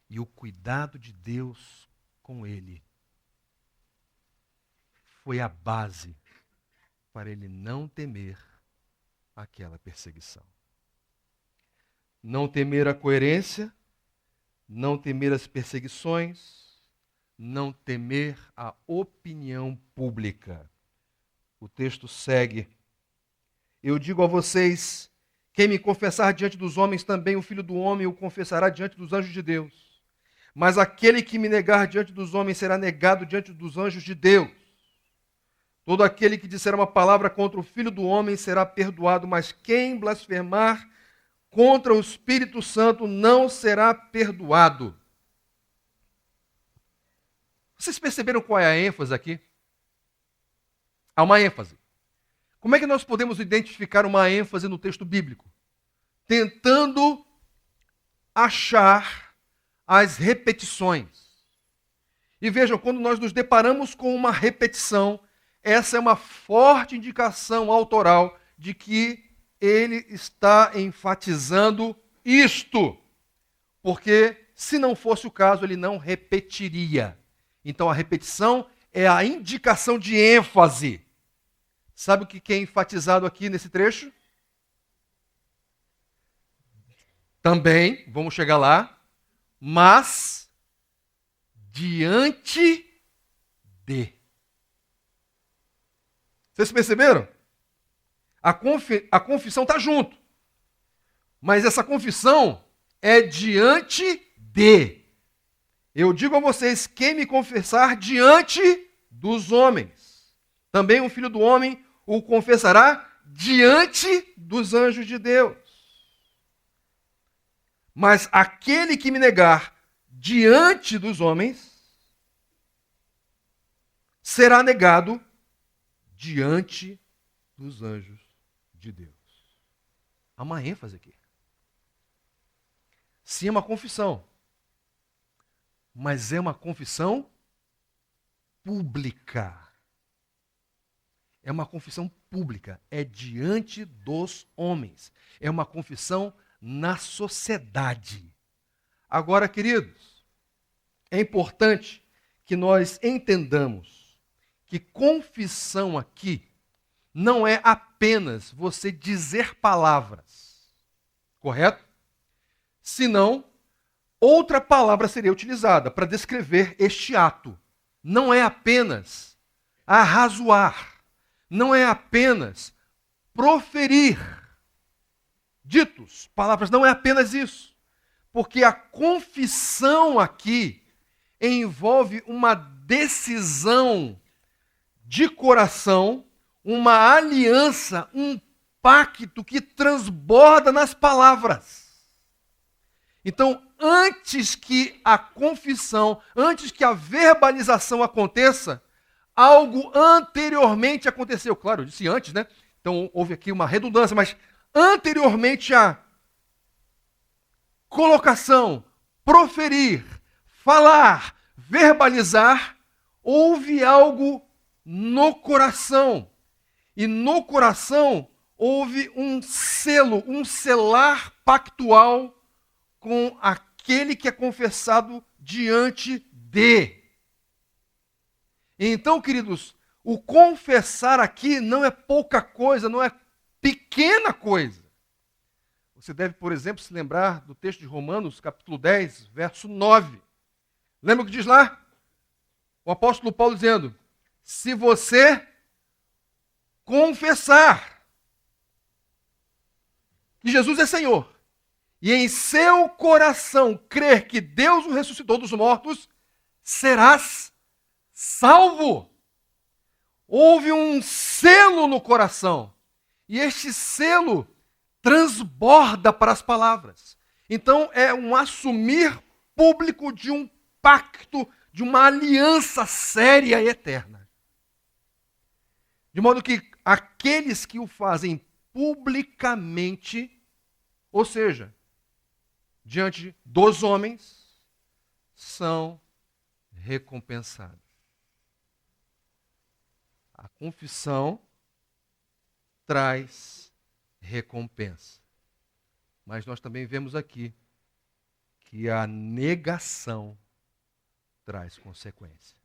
E o cuidado de Deus com ele foi a base para ele não temer aquela perseguição. Não temer a coerência, não temer as perseguições, não temer a opinião pública. O texto segue. Eu digo a vocês, quem me confessar diante dos homens, também o Filho do Homem o confessará diante dos anjos de Deus. Mas aquele que me negar diante dos homens será negado diante dos anjos de Deus. Todo aquele que disser uma palavra contra o Filho do Homem será perdoado, mas quem blasfemar contra o Espírito Santo não será perdoado. Vocês perceberam qual é a ênfase aqui? Há uma ênfase. Como é que nós podemos identificar uma ênfase no texto bíblico? Tentando achar as repetições. E vejam, quando nós nos deparamos com uma repetição, essa é uma forte indicação autoral de que ele está enfatizando isto. Porque, se não fosse o caso, ele não repetiria. Então, a repetição é a indicação de ênfase. Sabe o que é enfatizado aqui nesse trecho? Também, vamos chegar lá, mas diante de. Vocês perceberam? A confissão está junto. Mas essa confissão é diante de. Eu digo a vocês, quem me confessar diante dos homens, também o Filho do Homem o confessará diante dos anjos de Deus. Mas aquele que me negar diante dos homens, será negado diante dos anjos de Deus. Há uma ênfase aqui. Sim, é uma confissão. Mas é uma confissão pública. É uma confissão pública. É diante dos homens. É uma confissão na sociedade. Agora, queridos, é importante que nós entendamos que confissão aqui não é apenas você dizer palavras, correto? Senão, outra palavra seria utilizada para descrever este ato. Não é apenas arrazoar, não é apenas proferir ditos, palavras, não é apenas isso. Porque a confissão aqui envolve uma decisão de coração, uma aliança, um pacto que transborda nas palavras. Então, antes que a confissão, antes que a verbalização aconteça, algo anteriormente aconteceu. Claro, eu disse antes, né? Então, houve aqui uma redundância, mas anteriormente a colocação, proferir, falar, verbalizar, houve algo no coração. E no coração houve um selo, um selar pactual com aquele que é confessado diante de. Então, queridos, o confessar aqui não é pouca coisa, não é pequena coisa. Você deve, por exemplo, se lembrar do texto de Romanos, capítulo 10, verso 9. Lembra o que diz lá? O apóstolo Paulo dizendo: se você confessar que Jesus é Senhor, e em seu coração crer que Deus o ressuscitou dos mortos, serás salvo. Houve um selo no coração, e este selo transborda para as palavras. Então é um assumir público de um pacto, de uma aliança séria e eterna. De modo que aqueles que o fazem publicamente, ou seja, diante dos homens, são recompensados. A confissão traz recompensa. Mas nós também vemos aqui que a negação traz consequência.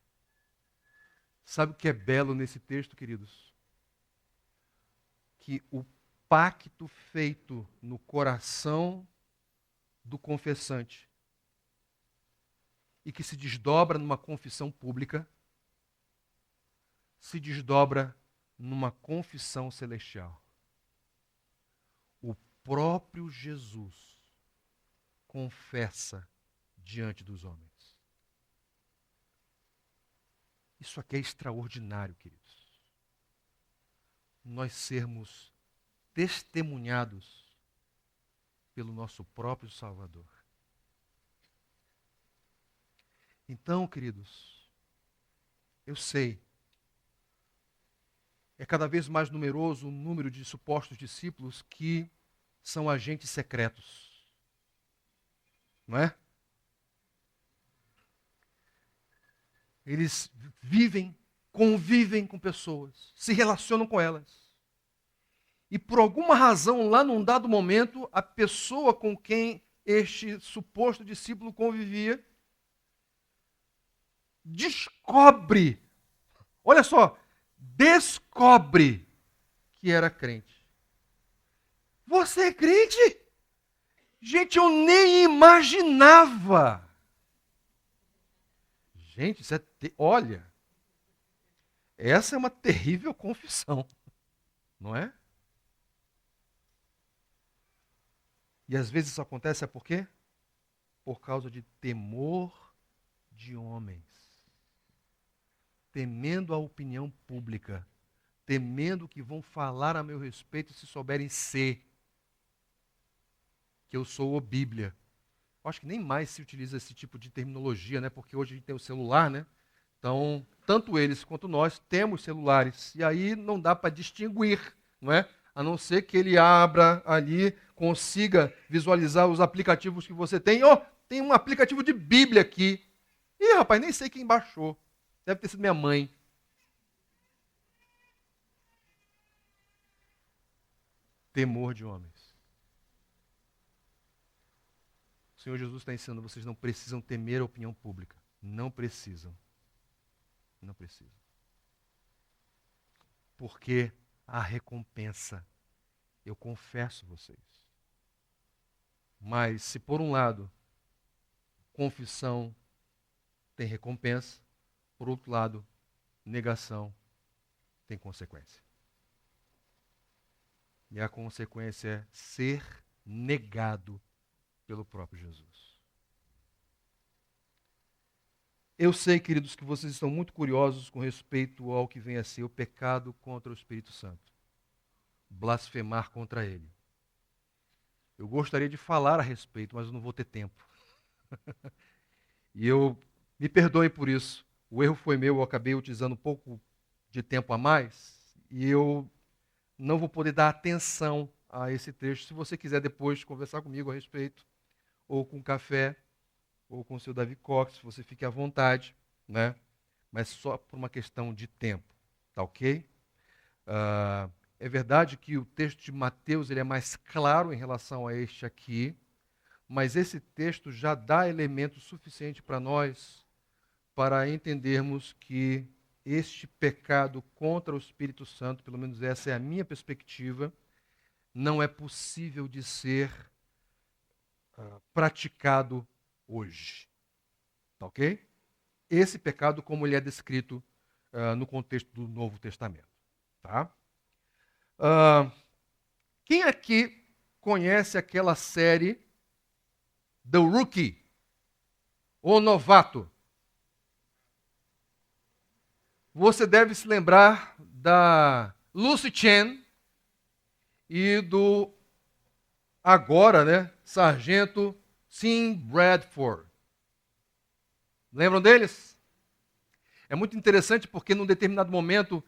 Sabe o que é belo nesse texto, queridos? Que o pacto feito no coração do confessante e que se desdobra numa confissão pública, se desdobra numa confissão celestial. O próprio Jesus confessa diante dos homens. Isso aqui é extraordinário, queridos. Nós sermos testemunhados pelo nosso próprio Salvador. Então, queridos, eu sei, é cada vez mais numeroso o número de supostos discípulos que são agentes secretos. Não é? Eles vivem, convivem com pessoas, se relacionam com elas. E por alguma razão, lá num dado momento, a pessoa com quem este suposto discípulo convivia descobre, olha só, descobre que era crente. Você é crente? Gente, eu nem imaginava. Gente, isso olha, essa é uma terrível confissão, não é? E às vezes isso acontece, por quê? Por causa de temor de homens. Temendo a opinião pública. Temendo o que vão falar a meu respeito se souberem ser. Que eu sou a Bíblia. Eu acho que nem mais se utiliza esse tipo de terminologia, né? Porque hoje a gente tem o celular, né? Então, tanto eles quanto nós temos celulares. E aí não dá para distinguir, não é? A não ser que ele abra ali, consiga visualizar os aplicativos que você tem. Ó, tem um aplicativo de Bíblia aqui. Ih, rapaz, nem sei quem baixou. Deve ter sido minha mãe. Temor de homens. O Senhor Jesus está ensinando, vocês não precisam temer a opinião pública. Não precisam. Não precisam. Porque a recompensa, eu confesso a vocês. Mas se por um lado, confissão tem recompensa, por outro lado, negação tem consequência. E a consequência é ser negado pelo próprio Jesus. Eu sei, queridos, que vocês estão muito curiosos com respeito ao que vem a ser o pecado contra o Espírito Santo. Blasfemar contra ele. Eu gostaria de falar a respeito, mas eu não vou ter tempo. E me perdoem por isso. O erro foi meu, eu acabei utilizando um pouco de tempo a mais, e eu não vou poder dar atenção a esse trecho. Se você quiser depois conversar comigo a respeito, ou com café, ou com o seu Davi Cox, você fique à vontade, né? Mas só por uma questão de tempo, tá ok? É verdade que o texto de Mateus ele é mais claro em relação a este aqui, mas esse texto já dá elemento suficiente para nós para entendermos que este pecado contra o Espírito Santo, pelo menos essa é a minha perspectiva, não é possível de ser praticado hoje. Tá ok? Esse pecado como ele é descrito no contexto do Novo Testamento. Tá? Quem aqui conhece aquela série The Rookie? O Novato? Você deve se lembrar da Lucy Chen e do agora, né, Sargento Tim Bradford. Lembram deles? É muito interessante porque num determinado momento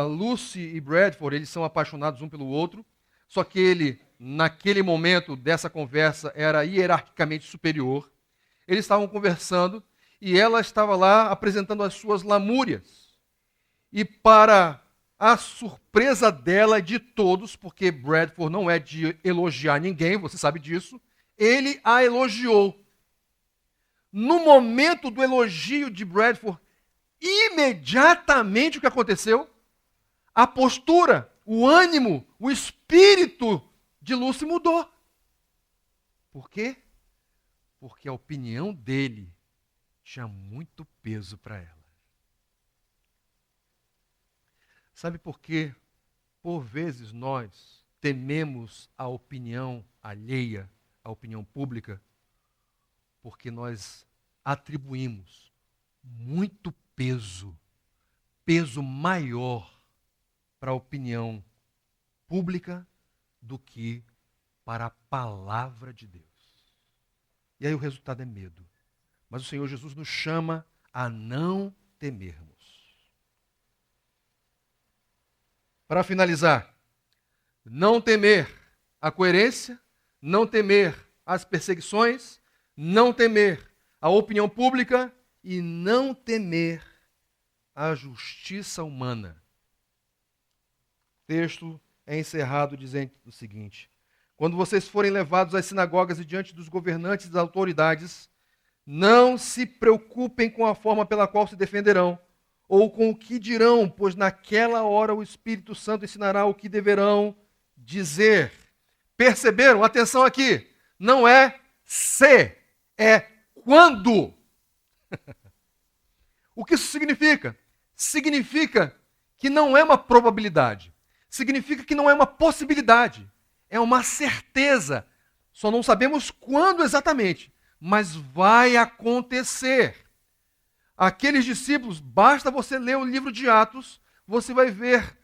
Lucy e Bradford, eles são apaixonados um pelo outro, só que ele, naquele momento dessa conversa, era hierarquicamente superior. Eles estavam conversando e ela estava lá apresentando as suas lamúrias. E para a surpresa dela e de todos, porque Bradford não é de elogiar ninguém, você sabe disso, ele a elogiou. No momento do elogio de Bradford, imediatamente o que aconteceu? A postura, o ânimo, o espírito de Lucy mudou. Por quê? Porque a opinião dele tinha muito peso para ela. Sabe por quê? Por vezes nós tememos a opinião alheia, a opinião pública, porque nós atribuímos muito peso maior para a opinião pública do que para a palavra de Deus. E aí o resultado é medo. Mas o Senhor Jesus nos chama a não temermos. Para finalizar, não temer a coerência, não temer as perseguições, não temer a opinião pública e não temer a justiça humana. O texto é encerrado dizendo o seguinte: quando vocês forem levados às sinagogas e diante dos governantes e das autoridades, não se preocupem com a forma pela qual se defenderão, ou com o que dirão, pois naquela hora o Espírito Santo ensinará o que deverão dizer. Perceberam? Atenção aqui. Não é se, é quando. O que isso significa? Significa que não é uma probabilidade. Significa que não é uma possibilidade. É uma certeza. Só não sabemos quando exatamente, mas vai acontecer. Aqueles discípulos, basta você ler o livro de Atos, você vai ver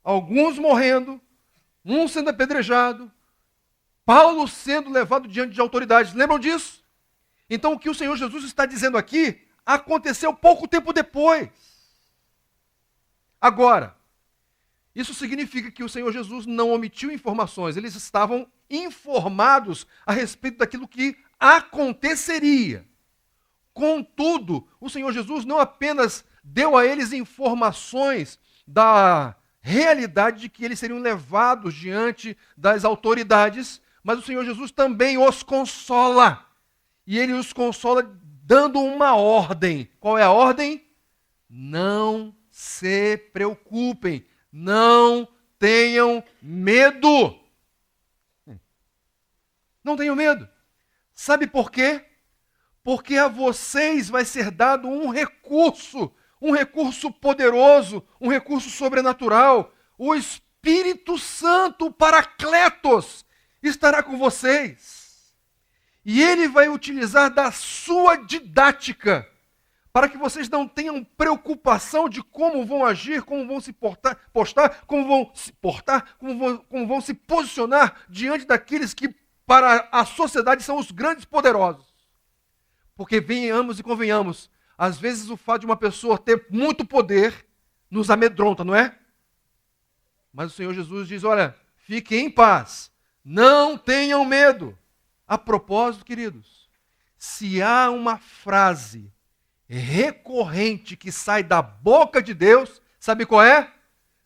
alguns morrendo, um sendo apedrejado, Paulo sendo levado diante de autoridades. Lembram disso? Então o que o Senhor Jesus está dizendo aqui aconteceu pouco tempo depois. Agora, isso significa que o Senhor Jesus não omitiu informações, eles estavam informados a respeito daquilo que aconteceria. Contudo, o Senhor Jesus não apenas deu a eles informações da realidade de que eles seriam levados diante das autoridades, mas o Senhor Jesus também os consola. E ele os consola dando uma ordem. Qual é a ordem? Não se preocupem, não tenham medo. Não tenham medo. Sabe por quê? Porque a vocês vai ser dado um recurso poderoso, um recurso sobrenatural. O Espírito Santo, o Paracletos, estará com vocês. E ele vai utilizar da sua didática, para que vocês não tenham preocupação de como vão agir, como vão se como vão se posicionar diante daqueles que para a sociedade são os grandes poderosos. Porque venhamos e convenhamos, às vezes o fato de uma pessoa ter muito poder nos amedronta, não é? Mas o Senhor Jesus diz, olha, fiquem em paz, não tenham medo. A propósito, queridos, se há uma frase recorrente que sai da boca de Deus, sabe qual é?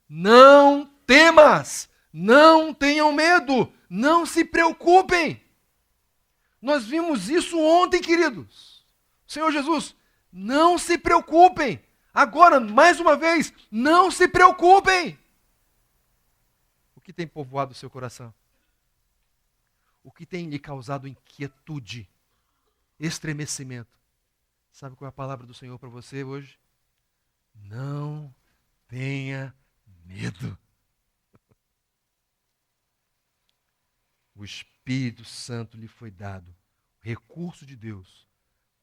Não temas, não tenham medo, não se preocupem. Nós vimos isso ontem, queridos. Senhor Jesus, não se preocupem. Agora, mais uma vez, não se preocupem. O que tem povoado o seu coração? O que tem lhe causado inquietude, estremecimento? Sabe qual é a palavra do Senhor para você hoje? Não tenha medo. O Espírito Santo lhe foi dado, recurso de Deus,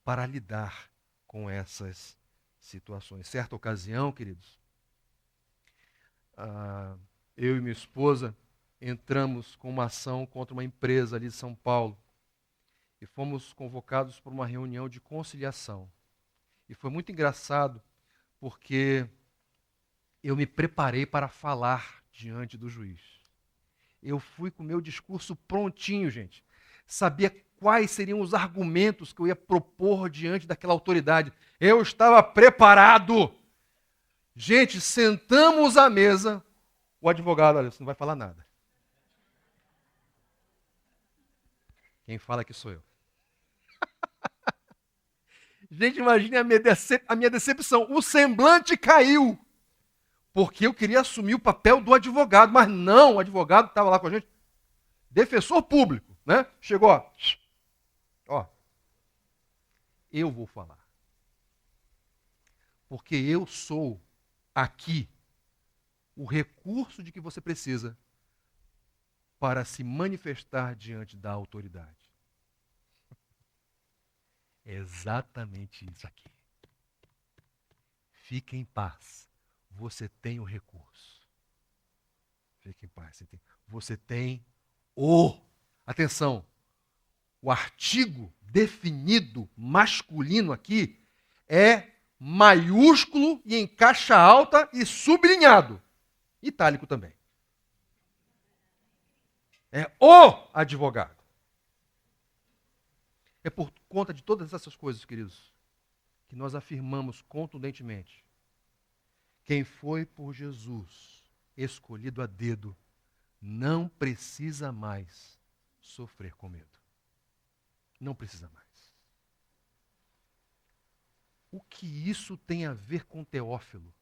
para lidar com essas situações. Certa ocasião, queridos, eu e minha esposa entramos com uma ação contra uma empresa ali de São Paulo e fomos convocados para uma reunião de conciliação. E foi muito engraçado porque eu me preparei para falar diante do juiz. Eu fui com o meu discurso prontinho, gente. Sabia quais seriam os argumentos que eu ia propor diante daquela autoridade. Eu estava preparado. Gente, sentamos à mesa. O advogado, olha, você não vai falar nada. Quem fala aqui sou eu. Gente, imagine a minha decepção. O semblante caiu. Porque eu queria assumir o papel do advogado, mas não, o advogado estava lá com a gente, defensor público, né? Chegou, ó, eu vou falar. Porque eu sou aqui o recurso de que você precisa para se manifestar diante da autoridade. É exatamente isso aqui. Fique em paz. Você tem o recurso. Fique em paz. Você tem o. Atenção. O artigo definido masculino aqui é maiúsculo e em caixa alta e sublinhado. Itálico também. É o advogado. É por conta de todas essas coisas, queridos, que nós afirmamos contundentemente: quem foi por Jesus escolhido a dedo não precisa mais sofrer com medo. Não precisa mais. O que isso tem a ver com Teófilo?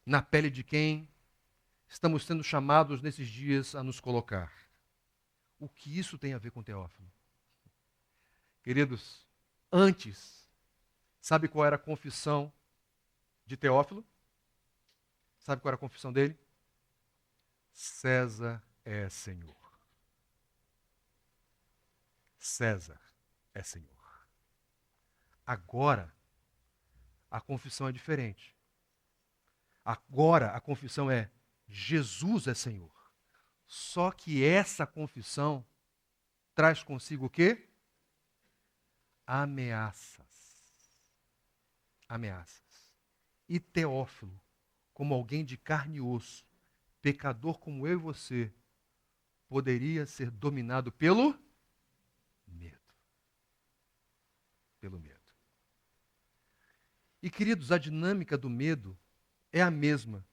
Na pele de quem estamos sendo chamados nesses dias a nos colocar. O que isso tem a ver com Teófilo? Queridos, antes, sabe qual era a confissão de Teófilo? Sabe qual era a confissão dele? César é Senhor. César é Senhor. Agora, a confissão é diferente. Agora, a confissão é Jesus é Senhor. Só que essa confissão traz consigo o quê? Ameaças. Ameaças. E Teófilo, como alguém de carne e osso, pecador como eu e você, poderia ser dominado pelo medo. Pelo medo. E, queridos, a dinâmica do medo é a mesma.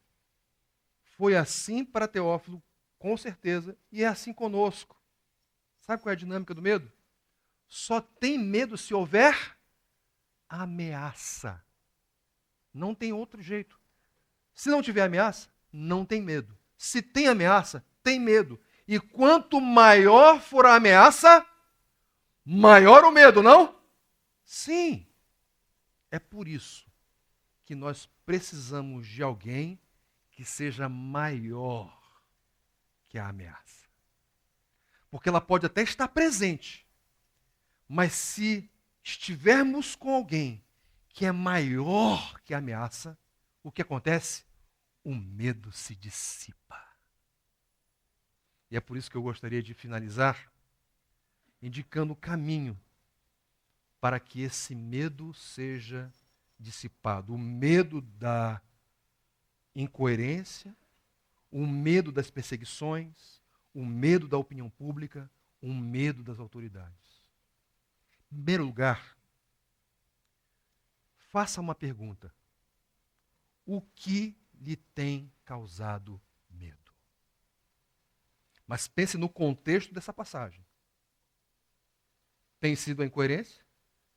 Foi assim para Teófilo, com certeza, e é assim conosco. Sabe qual é a dinâmica do medo? Só tem medo se houver ameaça. Não tem outro jeito. Se não tiver ameaça, não tem medo. Se tem ameaça, tem medo. E quanto maior for a ameaça, maior o medo, não? Sim. É por isso que nós precisamos de alguém que seja maior que a ameaça. Porque ela pode até estar presente, mas se estivermos com alguém que é maior que a ameaça, o que acontece? O medo se dissipa. E é por isso que eu gostaria de finalizar indicando o caminho para que esse medo seja dissipado. O medo da incoerência, o medo das perseguições, o medo da opinião pública, o medo das autoridades. Em primeiro lugar, faça uma pergunta. O que lhe tem causado medo? Mas pense no contexto dessa passagem. Tem sido a incoerência?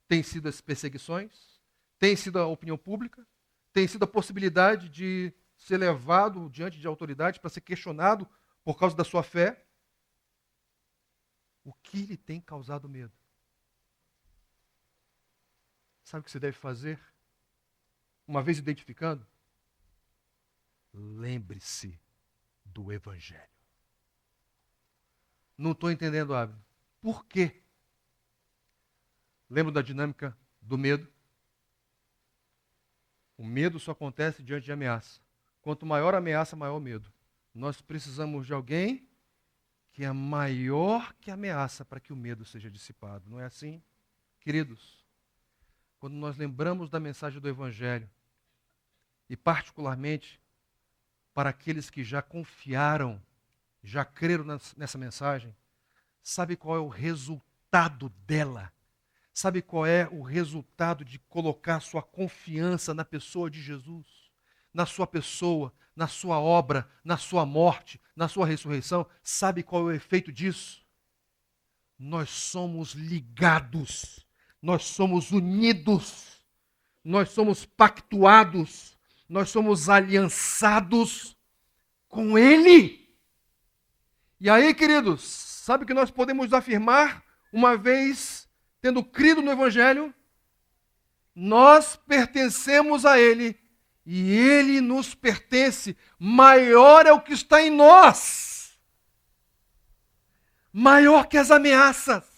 Tem sido as perseguições? Tem sido a opinião pública? Tem sido a possibilidade de ser levado diante de autoridade para ser questionado por causa da sua fé? O que lhe tem causado medo? Sabe o que você deve fazer? Uma vez identificando, lembre-se do Evangelho. Não estou entendendo, Abel. Por quê? Lembra da dinâmica do medo? O medo só acontece diante de ameaça. Quanto maior a ameaça, maior o medo. Nós precisamos de alguém que é maior que a ameaça para que o medo seja dissipado. Não é assim? Queridos, quando nós lembramos da mensagem do Evangelho, e particularmente para aqueles que já confiaram, já creram nessa mensagem, sabe qual é o resultado dela? Sabe qual é o resultado de colocar sua confiança na pessoa de Jesus? Na sua pessoa, na sua obra, na sua morte, na sua ressurreição? Sabe qual é o efeito disso? Nós somos ligados, nós somos unidos, nós somos pactuados, nós somos aliançados com Ele. E aí, queridos, sabe o que nós podemos afirmar uma vez tendo crido no Evangelho? nós pertencemos a Ele e Ele nos pertence. Maior é o que está em nós, maior que as ameaças.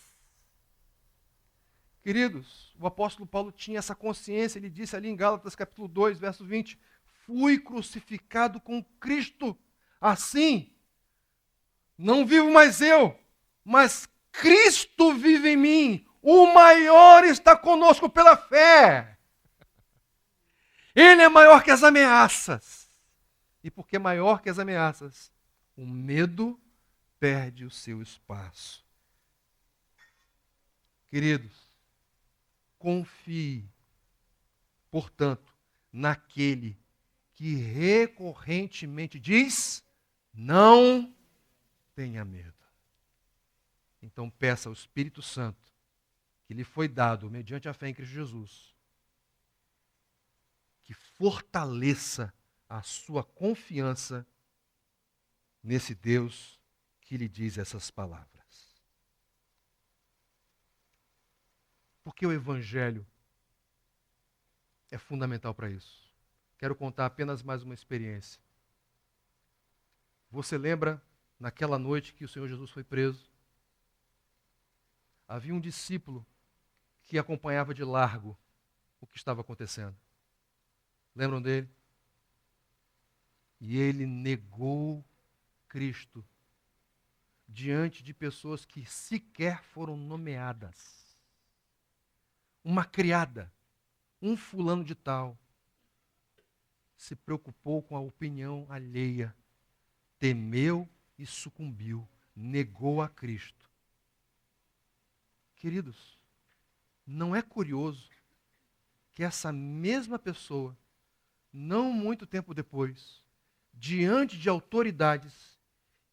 Queridos, o apóstolo Paulo tinha essa consciência, ele disse ali em Gálatas capítulo 2, verso 20, fui crucificado com Cristo, assim, não vivo mais eu, mas Cristo vive em mim, o maior está conosco pela fé. Ele é maior que as ameaças. E porque é maior que as ameaças, o medo perde o seu espaço. Queridos, confie, portanto, naquele que recorrentemente diz, não tenha medo. Então peça ao Espírito Santo, que lhe foi dado mediante a fé em Cristo Jesus, que fortaleça a sua confiança nesse Deus que lhe diz essas palavras. Porque o Evangelho é fundamental para isso. Quero contar apenas mais uma experiência. Você lembra, naquela noite que o Senhor Jesus foi preso? Havia um discípulo que acompanhava de largo o que estava acontecendo. Lembram dele? E ele negou Cristo diante de pessoas que sequer foram nomeadas. Uma criada, um fulano de tal, se preocupou com a opinião alheia, temeu e sucumbiu, negou a Cristo. Queridos, não é curioso que essa mesma pessoa, não muito tempo depois, diante de autoridades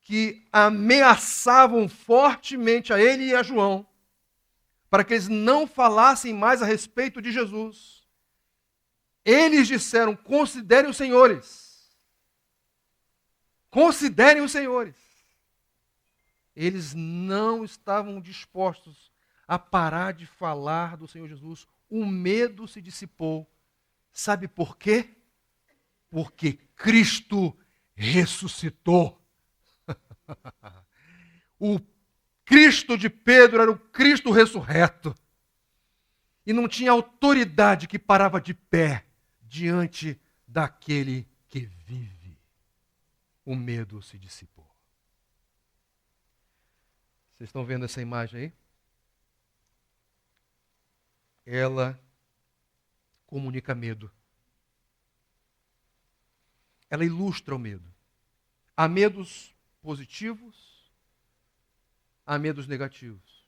que ameaçavam fortemente a ele e a João, para que eles não falassem mais a respeito de Jesus, eles disseram, considerem os senhores. Considerem os senhores. Eles não estavam dispostos a parar de falar do Senhor Jesus. O medo se dissipou. Sabe por quê? Porque Cristo ressuscitou. O Cristo de Pedro era o Cristo ressurreto. E não tinha autoridade que parava de pé diante daquele que vive. O medo se dissipou. Vocês estão vendo essa imagem aí? Ela comunica medo. Ela ilustra o medo. Há medos positivos, há medos negativos.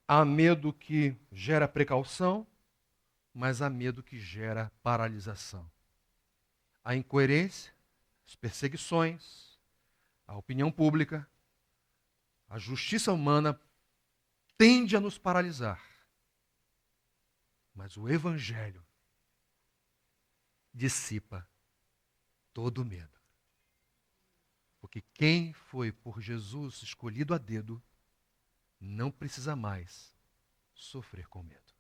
Há medo que gera precaução, mas há medo que gera paralisação. A incoerência, as perseguições, a opinião pública, a justiça humana tende a nos paralisar. Mas o Evangelho dissipa todo medo. Porque quem foi por Jesus escolhido a dedo, não precisa mais sofrer com medo.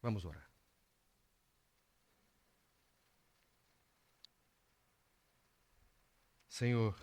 Vamos orar. Senhor,